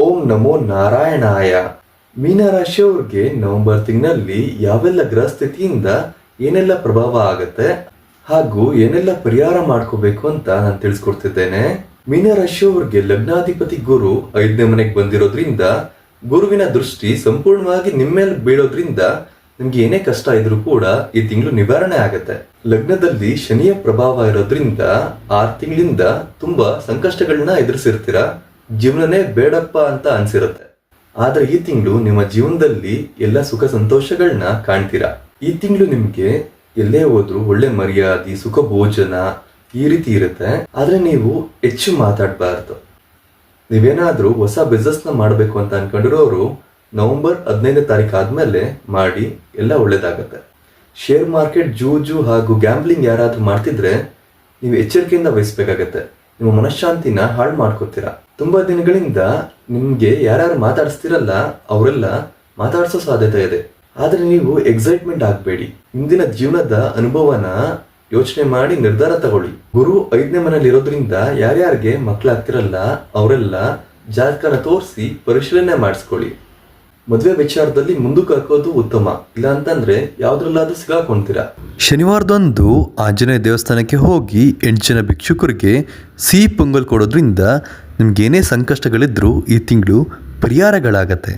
ಓಂ ನಮೋ ನಾರಾಯಣಾಯ. ಮೀನರಾಶಿಯವ್ರಿಗೆ ನವೆಂಬರ್ ತಿಂಗಳಲ್ಲಿ ಯಾವೆಲ್ಲ ಗ್ರಹ ಸ್ಥಿತಿಯಿಂದ ಏನೆಲ್ಲ ಪ್ರಭಾವ ಆಗತ್ತೆ ಹಾಗೂ ಏನೆಲ್ಲ ಪರಿಹಾರ ಮಾಡ್ಕೋಬೇಕು ಅಂತ ನಾನು ತಿಳಿಸ್ಕೊಡ್ತಿದ್ದೇನೆ. ಮೀನರಾಶಿಯವ್ರಿಗೆ ಲಗ್ನಾಧಿಪತಿ ಗುರು 5ನೇ ಮನೆಗೆ ಬಂದಿರೋದ್ರಿಂದ ಗುರುವಿನ ದೃಷ್ಟಿ ಸಂಪೂರ್ಣವಾಗಿ ನಿಮ್ಮೇಲೆ ಬೀಳೋದ್ರಿಂದ ನಿಮ್ಗೆ ಏನೇ ಕಷ್ಟ ಇದ್ರೂ ಕೂಡ ಈ ತಿಂಗಳು ನಿವಾರಣೆ ಆಗತ್ತೆ. ಲಗ್ನದಲ್ಲಿ ಶನಿಯ ಪ್ರಭಾವ ಇರೋದ್ರಿಂದ 6 ತಿಂಗಳಿಂದ ತುಂಬಾ ಸಂಕಷ್ಟಗಳನ್ನ ಎದುರಿಸಿರ್ತೀರಾ. ಜೀವನನೇ ಬೇಡಪ್ಪ ಅಂತ ಅನ್ಸಿರುತ್ತೆ. ಆದ್ರೆ ಈ ತಿಂಗಳು ನಿಮ್ಮ ಜೀವನದಲ್ಲಿ ಎಲ್ಲ ಸುಖ ಸಂತೋಷಗಳನ್ನ ಕಾಣ್ತೀರಾ. ಈ ತಿಂಗಳು ನಿಮ್ಗೆ ಎಲ್ಲೇ ಹೋದ್ರು ಒಳ್ಳೆ ಮರ್ಯಾದೆ, ಸುಖ ಭೋಜನ ಈ ರೀತಿ ಇರುತ್ತೆ. ಆದ್ರೆ ನೀವು ಹೆಚ್ಚು ಮಾತಾಡಬಾರ್ದು. ನೀವೇನಾದ್ರೂ ಹೊಸ ಬಿಸ್ನೆಸ್ ನ ಮಾಡಬೇಕು ಅಂತ ಅನ್ಕೊಂಡಿರೋರು ನವೆಂಬರ್ 15ನೇ ತಾರೀಕು ಆದ್ಮೇಲೆ ಮಾಡಿ, ಎಲ್ಲ ಒಳ್ಳೇದಾಗತ್ತೆ. ಶೇರ್ ಮಾರ್ಕೆಟ್, ಜೂಜು ಹಾಗೂ ಗ್ಯಾಂಬ್ಲಿಂಗ್ ಯಾರಾದ್ರೂ ಮಾಡ್ತಿದ್ರೆ ನೀವು ಎಚ್ಚರಿಕೆಯಿಂದ ವಹಿಸ್ಬೇಕಾಗತ್ತೆ. ನಿಮ್ಮ ಮನಃಶಾಂತಿನ ಹಾಳು ಮಾಡ್ಕೋತೀರಾ. ತುಂಬಾ ದಿನಗಳಿಂದ ನಿಮ್ಗೆ ಯಾರ್ಯಾರು ಮಾತಾಡಿಸ್ತಿರಲ್ಲ ಅವರೆಲ್ಲ ಮಾತಾಡಿಸೋ ಸಾಧ್ಯತೆ ಇದೆ. ಆದ್ರೆ ನೀವು ಎಕ್ಸೈಟ್ಮೆಂಟ್ ಆಗಬೇಡಿ. ಇಂದಿನ ಜೀವನದ ಅನುಭವನ ಯೋಚನೆ ಮಾಡಿ ನಿರ್ಧಾರ ತಗೊಳ್ಳಿ. ಗುರು 5ನೇ ಮನೇಲಿ ಇರೋದ್ರಿಂದ ಯಾರ್ಯಾರಿಗೆ ಮಕ್ಕಳಾಗ್ತಿರಲ್ಲ ಅವರೆಲ್ಲ ಜಾತಕನ ತೋರಿಸಿ ಪರಿಶೀಲನೆ ಮಾಡಿಸ್ಕೊಳ್ಳಿ. ಮದುವೆ ವಿಚಾರದಲ್ಲಿ ಮುಂದಕ್ಕೆ ಹಾಕೋದು ಉತ್ತಮ, ಇಲ್ಲ ಅಂತಂದ್ರೆ ಯಾವ್ದ್ರಲ್ಲಾದ್ರೂ ಸಿಗಾಕೊಂತೀರಾ. ಶನಿವಾರದಂದು ಆಂಜನೇಯ ದೇವಸ್ಥಾನಕ್ಕೆ ಹೋಗಿ 8 ಜನ ಭಿಕ್ಷುಕರಿಗೆ ಸಿಹಿ ಪೊಂಗಲ್ ಕೊಡೋದ್ರಿಂದ ನಿಮ್ಗೇನೇ ಸಂಕಷ್ಟಗಳಿದ್ರೂ ಈ ತಿಂಗಳು ಪರಿಹಾರಗಳಾಗತ್ತೆ.